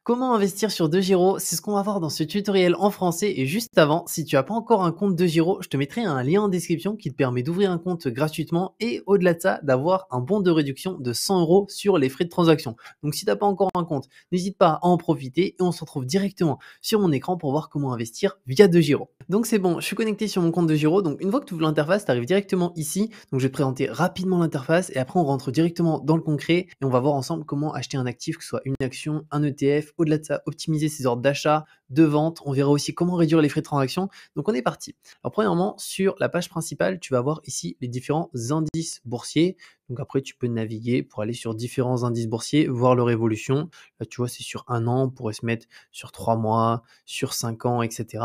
Comment investir sur DeGiro? C'est ce qu'on va voir dans ce tutoriel en français. Et juste avant, si tu n'as pas encore un compte DeGiro, je te mettrai un lien en description qui te permet d'ouvrir un compte gratuitement et au-delà de ça, d'avoir un bon de réduction de 100 € sur les frais de transaction. Donc si tu n'as pas encore un compte, n'hésite pas à en profiter et on se retrouve directement sur mon écran pour voir comment investir via DeGiro. Donc c'est bon, je suis connecté sur mon compte DeGiro. Donc une fois que tu ouvres l'interface, tu arrives directement ici. Donc je vais te présenter rapidement l'interface et après on rentre directement dans le concret et on va voir ensemble comment acheter un actif, que ce soit une action, un ETF. Au-delà de ça, optimiser ses ordres d'achat, de vente. On verra aussi comment réduire les frais de transaction. Donc on est parti. Alors premièrement, sur la page principale, tu vas voir ici les différents indices boursiers. Donc après, tu peux naviguer pour aller sur différents indices boursiers, voir leur évolution. Là, tu vois, c'est sur un an, on pourrait se mettre sur 3 mois, sur 5 ans, etc.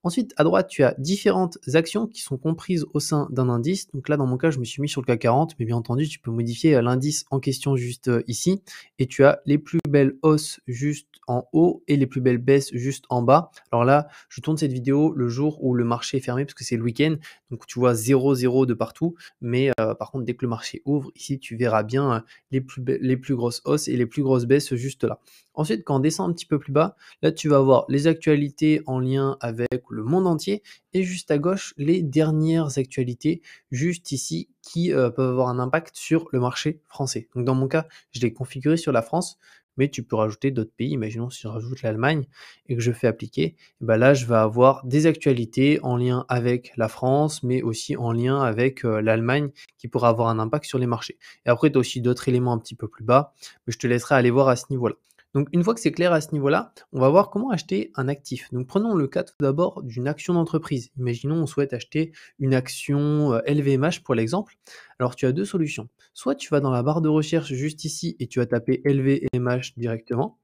Ensuite, à droite, tu as différentes actions qui sont comprises au sein d'un indice. Donc là, dans mon cas, je me suis mis sur le CAC 40, mais bien entendu, tu peux modifier l'indice en question juste ici. Et tu as les plus belles hausses juste en haut et les plus belles baisses juste en bas. Alors là, je tourne cette vidéo le jour où le marché est fermé parce que c'est le week-end. Donc tu vois 0 de partout. Mais par contre, dès que le marché ouvre, ici, tu verras bien les plus grosses hausses et les plus grosses baisses juste là. Ensuite, quand on descend un petit peu plus bas, là, tu vas avoir les actualités en lien avec le monde entier et juste à gauche, les dernières actualités juste ici qui peuvent avoir un impact sur le marché français. Donc dans mon cas, je l'ai configuré sur la France, mais tu peux rajouter d'autres pays. Imaginons si je rajoute l'Allemagne et que je fais appliquer, et ben là, je vais avoir des actualités en lien avec la France, mais aussi en lien avec l'Allemagne qui pourra avoir un impact sur les marchés. Et après, tu as aussi d'autres éléments un petit peu plus bas, mais je te laisserai aller voir à ce niveau-là. Donc une fois que c'est clair à ce niveau-là, on va voir comment acheter un actif. Donc prenons le cas tout d'abord d'une action d'entreprise. Imaginons on souhaite acheter une action LVMH pour l'exemple. Alors tu as deux solutions. Soit tu vas dans la barre de recherche juste ici et tu vas taper LVMH directement.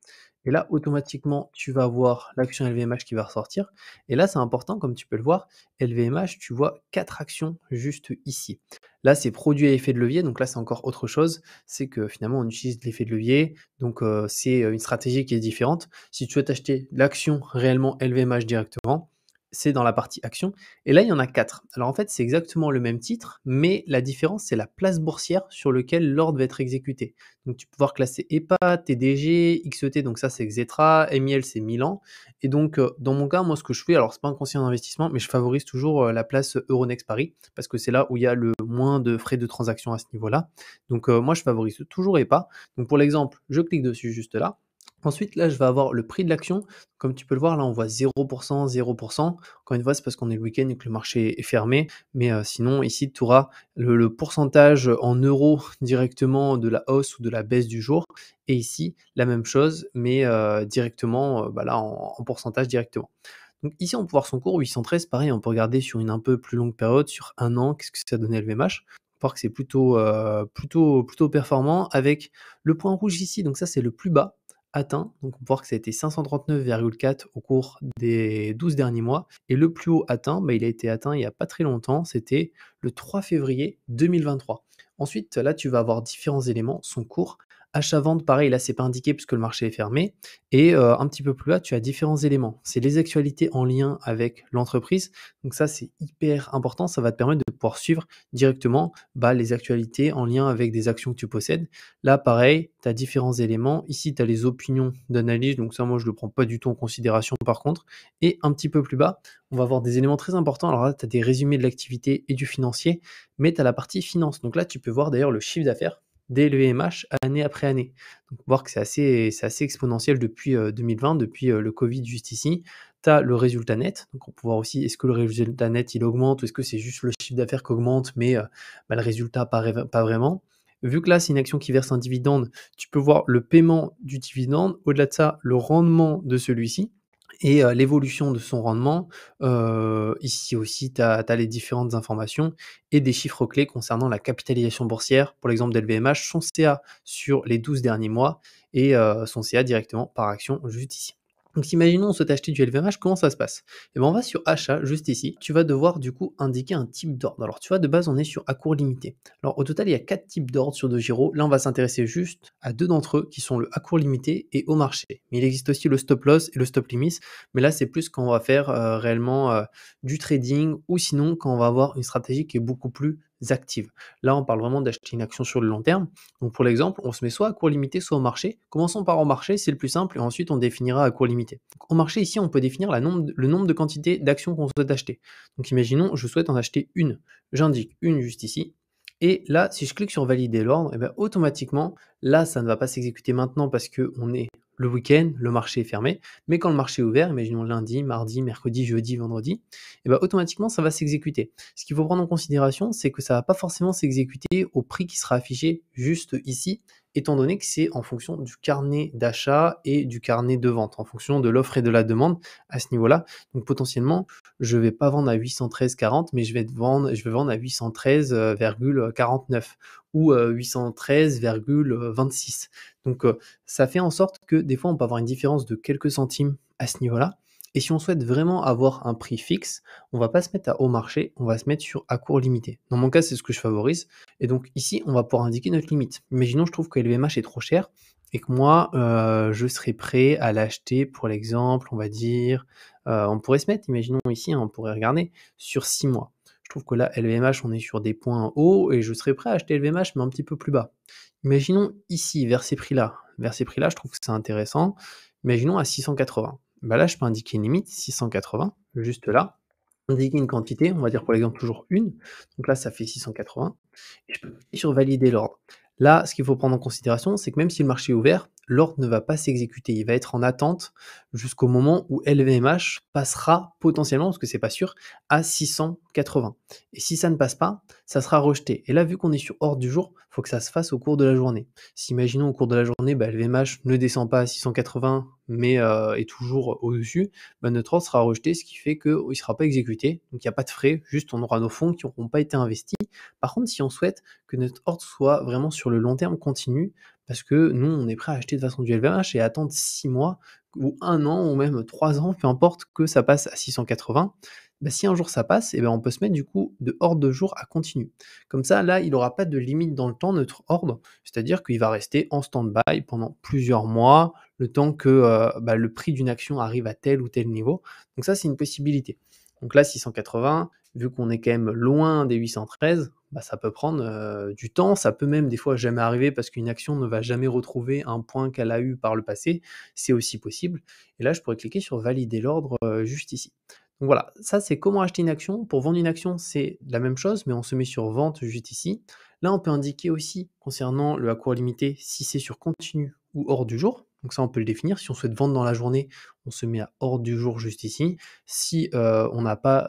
Et là, automatiquement, tu vas voir l'action LVMH qui va ressortir. Et là, c'est important, comme tu peux le voir, LVMH, tu vois 4 actions juste ici. Là, c'est produit à effet de levier. Donc là, c'est encore autre chose. C'est que finalement, on utilise l'effet de levier. Donc, c'est une stratégie qui est différente. Si tu souhaites acheter l'action réellement LVMH directement, c'est dans la partie action. Et là, il y en a 4. Alors en fait, c'est exactement le même titre, mais la différence, c'est la place boursière sur laquelle l'ordre va être exécuté. Donc tu peux pouvoir classer EPA, TDG, XET, donc ça c'est Xetra, MIL c'est Milan. Et donc dans mon cas, moi ce que je fais, alors c'est pas un conseil d'investissement, mais je favorise toujours la place Euronext Paris, parce que c'est là où il y a le moins de frais de transaction à ce niveau-là. Donc moi je favorise toujours EPA. Donc pour l'exemple, je clique dessus juste là. Ensuite, là, je vais avoir le prix de l'action. Comme tu peux le voir, là, on voit 0%, 0%. Encore une fois, c'est parce qu'on est le week-end et que le marché est fermé. Mais sinon, ici, tu auras le pourcentage en euros directement de la hausse ou de la baisse du jour. Et ici, la même chose, mais directement, bah là, en pourcentage directement. Donc ici, on peut voir son cours 813. Pareil, on peut regarder sur une un peu plus longue période, sur un an, qu'est-ce que ça donnait LVMH. On peut voir que c'est plutôt performant avec le point rouge ici. Donc ça, c'est le plus bas atteint. Donc on peut voir que ça a été 539,4 au cours des 12 derniers mois. Et le plus haut atteint, bah, il a été atteint il n'y a pas très longtemps, c'était le 3 février 2023. Ensuite, là, tu vas avoir différents éléments, son cours. Achat-vente, pareil, là, c'est pas indiqué puisque le marché est fermé. Et un petit peu plus bas, tu as différents éléments. C'est les actualités en lien avec l'entreprise. Donc ça, c'est hyper important. Ça va te permettre de pouvoir suivre directement les actualités en lien avec des actions que tu possèdes. Là, pareil, tu as différents éléments. Ici, tu as les opinions d'analyse. Donc ça, moi, je ne le prends pas du tout en considération par contre. Et un petit peu plus bas, on va avoir des éléments très importants. Alors là, tu as des résumés de l'activité et du financier, mais tu as la partie finance. Donc là, tu peux voir d'ailleurs le chiffre d'affaires des LVMH année après année. Donc, voir que c'est assez exponentiel depuis 2020, depuis le Covid juste ici. Tu as le résultat net. Donc, on peut voir aussi, est-ce que le résultat net, il augmente ou est-ce que c'est juste le chiffre d'affaires qui augmente, mais le résultat, pas vraiment. Vu que là, c'est une action qui verse un dividende, tu peux voir le paiement du dividende. Au-delà de ça, le rendement de celui-ci et l'évolution de son rendement. Ici aussi, tu as les différentes informations et des chiffres clés concernant la capitalisation boursière. Pour l'exemple d'LVMH, son CA sur les 12 derniers mois et son CA directement par action juste ici. Donc imaginons on souhaite acheter du LVMH, comment ça se passe? Et ben on va sur achat juste ici, tu vas devoir du coup indiquer un type d'ordre. Alors tu vois de base on est sur à court limité. Alors au total il y a 4 types d'ordres sur DeGiro. Là on va s'intéresser juste à 2 d'entre eux qui sont le à court limité et au marché. Mais il existe aussi le stop loss et le stop limit. Mais là c'est plus quand on va faire réellement du trading ou sinon quand on va avoir une stratégie qui est beaucoup plus actives. Là, on parle vraiment d'acheter une action sur le long terme. Donc pour l'exemple, on se met soit à court limité, soit au marché. Commençons par au marché, c'est le plus simple, et ensuite on définira à court limité. Donc, au marché, ici, on peut définir le nombre de quantités d'actions qu'on souhaite acheter. Donc imaginons, je souhaite en acheter une. J'indique une juste ici. Et là, si je clique sur valider l'ordre, et bien automatiquement, là, ça ne va pas s'exécuter maintenant parce qu'on est le week-end, le marché est fermé. Mais quand le marché est ouvert, imaginons lundi, mardi, mercredi, jeudi, vendredi, et ben automatiquement, ça va s'exécuter. Ce qu'il faut prendre en considération, c'est que ça ne va pas forcément s'exécuter au prix qui sera affiché juste ici, étant donné que c'est en fonction du carnet d'achat et du carnet de vente, en fonction de l'offre et de la demande à ce niveau-là. Donc potentiellement, je ne vais pas vendre à 813,40, mais je vais vendre à 813,49 ou 813,26. Donc ça fait en sorte que des fois, on peut avoir une différence de quelques centimes à ce niveau-là. Et si on souhaite vraiment avoir un prix fixe, on va pas se mettre à haut marché, on va se mettre sur à court limité. Dans mon cas, c'est ce que je favorise. Et donc ici, on va pouvoir indiquer notre limite. Imaginons, je trouve que LVMH est trop cher et que moi, je serais prêt à l'acheter pour l'exemple, on va dire, on pourrait se mettre, imaginons ici, hein, on pourrait regarder, sur 6 mois. Je trouve que là, LVMH, on est sur des points hauts et je serais prêt à acheter LVMH, mais un petit peu plus bas. Imaginons ici, vers ces prix-là, je trouve que c'est intéressant. Imaginons à 680. Bah là, je peux indiquer une limite, 680, juste là. Indiquer une quantité, on va dire pour l'exemple toujours une. Donc là, ça fait 680. Et je peux cliquer sur valider l'ordre. Là, ce qu'il faut prendre en considération, c'est que même si le marché est ouvert, l'ordre ne va pas s'exécuter. Il va être en attente jusqu'au moment où LVMH passera potentiellement, parce que c'est pas sûr, à 680. Et si ça ne passe pas, ça sera rejeté. Et là, vu qu'on est sur ordre du jour, il faut que ça se fasse au cours de la journée. Si imaginons au cours de la journée, LVMH ne descend pas à 680, mais est toujours au-dessus, notre ordre sera rejeté, ce qui fait qu'il ne sera pas exécuté. Donc il n'y a pas de frais, juste on aura nos fonds qui n'auront pas été investis. Par contre, si on souhaite que notre ordre soit vraiment sur le long terme continu, parce que nous, on est prêt à acheter de façon du LVMH et attendre 6 mois ou 1 an ou même 3 ans, peu importe, que ça passe à 680. Si un jour ça passe, on peut se mettre du coup de ordre de jour à continu. Comme ça, là, il n'aura pas de limite dans le temps, notre ordre, c'est-à-dire qu'il va rester en stand-by pendant plusieurs mois, le temps que le prix d'une action arrive à tel ou tel niveau. Donc ça, c'est une possibilité. Donc là, 680, vu qu'on est quand même loin des 813, ça peut prendre du temps. Ça peut même des fois jamais arriver parce qu'une action ne va jamais retrouver un point qu'elle a eu par le passé. C'est aussi possible. Et là, je pourrais cliquer sur valider l'ordre juste ici. Donc voilà, ça c'est comment acheter une action. Pour vendre une action, c'est la même chose, mais on se met sur vente juste ici. Là, on peut indiquer aussi, concernant le à court limité, si c'est sur continu ou hors du jour. Donc ça, on peut le définir. Si on souhaite vendre dans la journée, on se met à hors du jour juste ici. Si on n'a pas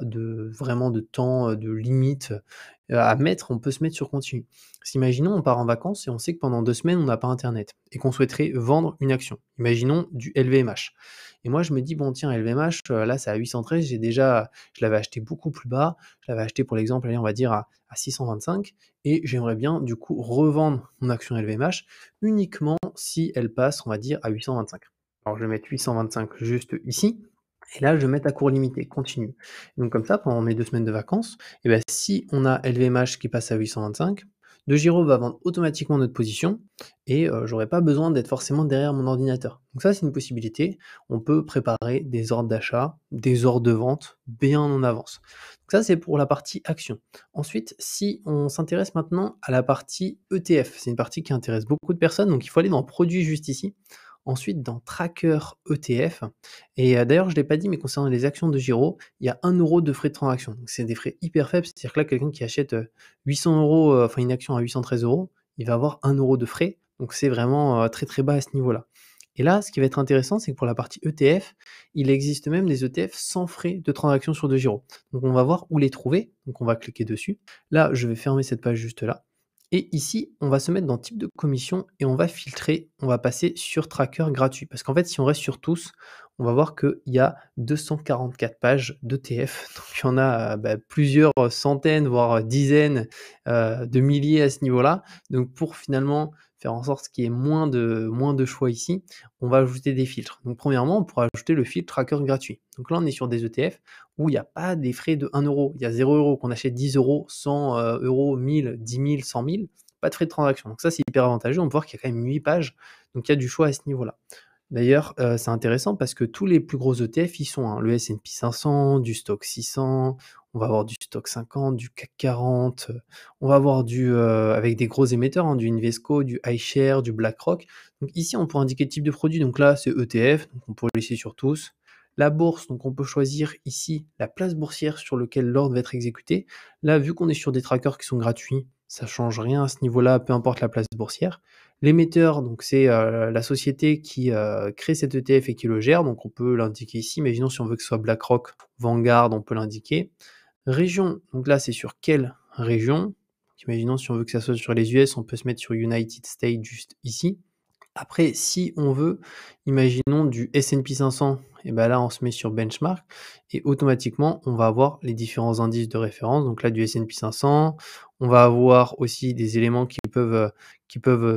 vraiment de temps, de limite à mettre, on peut se mettre sur continu. Si imaginons, on part en vacances et on sait que pendant 2 semaines, on n'a pas internet et qu'on souhaiterait vendre une action. Imaginons du LVMH. Et moi, je me dis, bon, tiens, LVMH, là, c'est à 813, je l'avais acheté beaucoup plus bas. Je l'avais acheté, pour l'exemple, allez, on va dire à 625. Et j'aimerais bien, du coup, revendre mon action LVMH uniquement si elle passe, on va dire, à 825. Alors, je vais mettre 825 juste ici. Et là, je vais mettre à court limité, continue. Donc comme ça, pendant mes 2 semaines de vacances, si on a LVMH qui passe à 825, DeGiro va vendre automatiquement notre position et j'aurai pas besoin d'être forcément derrière mon ordinateur. Donc ça, c'est une possibilité. On peut préparer des ordres d'achat, des ordres de vente bien en avance. Donc ça, c'est pour la partie action. Ensuite, si on s'intéresse maintenant à la partie ETF, c'est une partie qui intéresse beaucoup de personnes, donc il faut aller dans produits juste ici. Ensuite, dans Tracker ETF, et d'ailleurs, je ne l'ai pas dit, mais concernant les actions de Giro, il y a 1 € de frais de transaction. Donc c'est des frais hyper faibles, c'est-à-dire que là, quelqu'un qui achète 800 €, enfin une action à 813 €, il va avoir 1 € de frais. Donc c'est vraiment très très bas à ce niveau-là. Et là, ce qui va être intéressant, c'est que pour la partie ETF, il existe même des ETF sans frais de transaction sur de Giro. Donc on va voir où les trouver. Donc on va cliquer dessus. Là, je vais fermer cette page juste là. Et ici, on va se mettre dans type de commission et on va filtrer, on va passer sur tracker gratuit. Parce qu'en fait, si on reste sur tous, on va voir qu'il y a 244 pages d'ETF. Donc il y en a plusieurs centaines, voire dizaines de milliers à ce niveau-là. Donc pour finalement faire en sorte qu'il y ait moins de choix ici, on va ajouter des filtres. Donc premièrement, on pourra ajouter le filtre tracker gratuit. Donc là, on est sur des ETF où il n'y a pas des frais de 1 €. Il y a 0 €, qu'on achète 10 €, 100 €, 1000, 10 000, 100 000, pas de frais de transaction. Donc ça, c'est hyper avantageux. On peut voir qu'il y a quand même 8 pages, donc il y a du choix à ce niveau-là. D'ailleurs, c'est intéressant parce que tous les plus gros ETF y sont, hein. Le S&P 500, du Stock 600, On va avoir du Stock 50, du CAC 40, on va avoir avec des gros émetteurs, hein, du Invesco, du iShares, du BlackRock. Donc ici, on peut indiquer le type de produit. Donc là, c'est ETF, donc on peut le laisser sur tous. La bourse, donc on peut choisir ici la place boursière sur laquelle l'ordre va être exécuté. Là, vu qu'on est sur des trackers qui sont gratuits, ça change rien à ce niveau-là, peu importe la place boursière. L'émetteur, donc c'est la société qui crée cet ETF et qui le gère, donc on peut l'indiquer ici. Imaginons si on veut que ce soit BlackRock, Vanguard, on peut l'indiquer. Région, donc là c'est sur quelle région? Imaginons si on veut que ça soit sur les US, on peut se mettre sur United States juste ici. Après, si on veut, imaginons du S&P 500, et ben là on se met sur benchmark et automatiquement on va avoir les différents indices de référence. Donc là du S&P 500, on va avoir aussi des éléments qui peuvent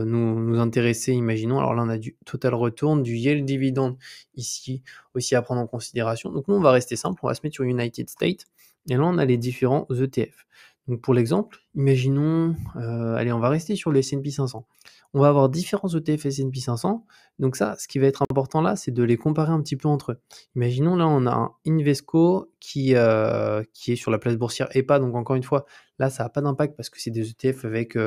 nous intéresser. Imaginons, alors là on a du total return, du yield dividende ici aussi à prendre en considération. Donc nous on va rester simple, on va se mettre sur United States et là on a les différents ETF. Donc pour l'exemple, imaginons, allez, on va rester sur le S&P 500. On va avoir différents ETF S&P 500. Donc ça, ce qui va être important là, c'est de les comparer un petit peu entre eux. Imaginons là, on a un Invesco qui est sur la place boursière EPA. Donc encore une fois, là, ça n'a pas d'impact parce que c'est des ETF avec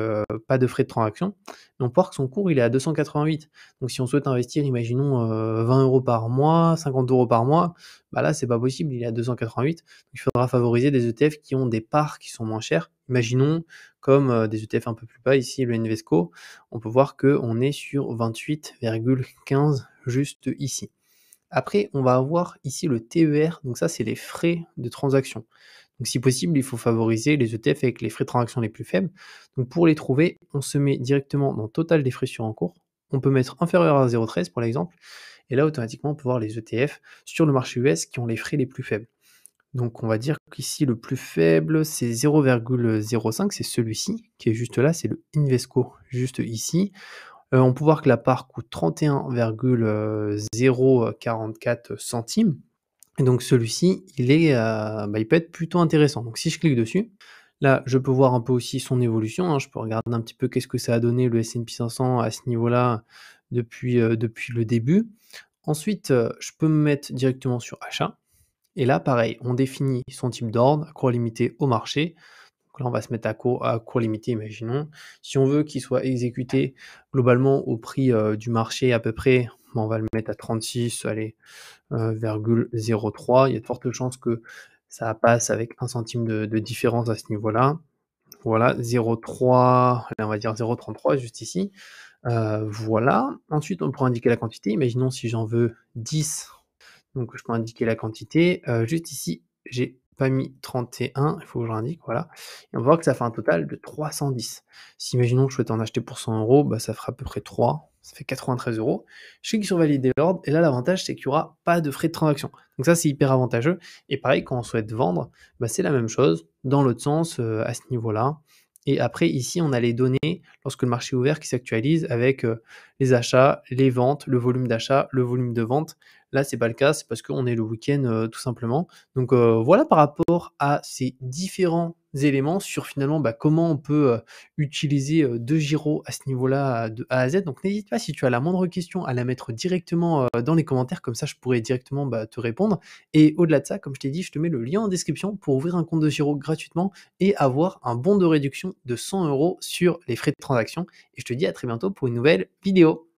pas de frais de transaction. Mais on peut voir que son cours, il est à 288. Donc si on souhaite investir, imaginons 20 € par mois, 50 € par mois, bah là, c'est pas possible, il est à 288. Donc il faudra favoriser des ETF qui ont des parts qui sont moins chères. Imaginons comme des ETF un peu plus bas, ici le Invesco, on peut voir qu'on est sur 28,15 juste ici. Après, on va avoir ici le TER, donc ça c'est les frais de transaction. Donc si possible, il faut favoriser les ETF avec les frais de transaction les plus faibles. Donc pour les trouver, on se met directement dans total des frais sur un cours. On peut mettre inférieur à 0,13 pour l'exemple. Et là, automatiquement, on peut voir les ETF sur le marché US qui ont les frais les plus faibles. Donc on va dire qu'ici le plus faible c'est 0,05, c'est celui-ci qui est juste là, c'est le Invesco juste ici. On peut voir que la part coûte 31,044 centimes et donc celui-ci il peut être plutôt intéressant. Donc si je clique dessus, là je peux voir un peu aussi son évolution, hein. Je peux regarder un petit peu qu'est-ce que ça a donné le S&P 500 à ce niveau-là depuis le début. Ensuite, je peux me mettre directement sur achat. Et là, pareil, on définit son type d'ordre, à cours limité au marché. Donc là, on va se mettre à cours limité, imaginons. Si on veut qu'il soit exécuté globalement au prix du marché à peu près, on va le mettre à 36, allez, 0,03. Il y a de fortes chances que ça passe avec 1 centime de différence à ce niveau-là. Voilà, 0,3, allez, on va dire 0,33 juste ici. Voilà. Ensuite, on pourra indiquer la quantité. Imaginons si j'en veux 10. Donc je peux indiquer la quantité. Juste ici, j'ai pas mis 31, il faut que je l'indique, voilà. Et on va voir que ça fait un total de 310. Si imaginons que je souhaite en acheter pour 100 €, bah, ça fera à peu près 3, ça fait 93 €. Je clique sur valider l'ordre et là l'avantage c'est qu'il y aura pas de frais de transaction. Donc ça c'est hyper avantageux et pareil quand on souhaite vendre, bah, c'est la même chose dans l'autre sens, à ce niveau-là. Et après ici on a les données lorsque le marché est ouvert qui s'actualisent avec, les achats, les ventes, le volume d'achat, le volume de vente. Là, c'est pas le cas, c'est parce qu'on est le week-end, tout simplement. Donc, voilà par rapport à ces différents éléments sur finalement, bah, comment on peut, utiliser, 2 gyros à ce niveau-là, de A à Z. Donc n'hésite pas si tu as la moindre question à la mettre directement, dans les commentaires, comme ça je pourrais directement, bah, te répondre. Et au-delà de ça, comme je t'ai dit, je te mets le lien en description pour ouvrir un compte de giro gratuitement et avoir un bon de réduction de 100 € sur les frais de transaction. Et je te dis à très bientôt pour une nouvelle vidéo.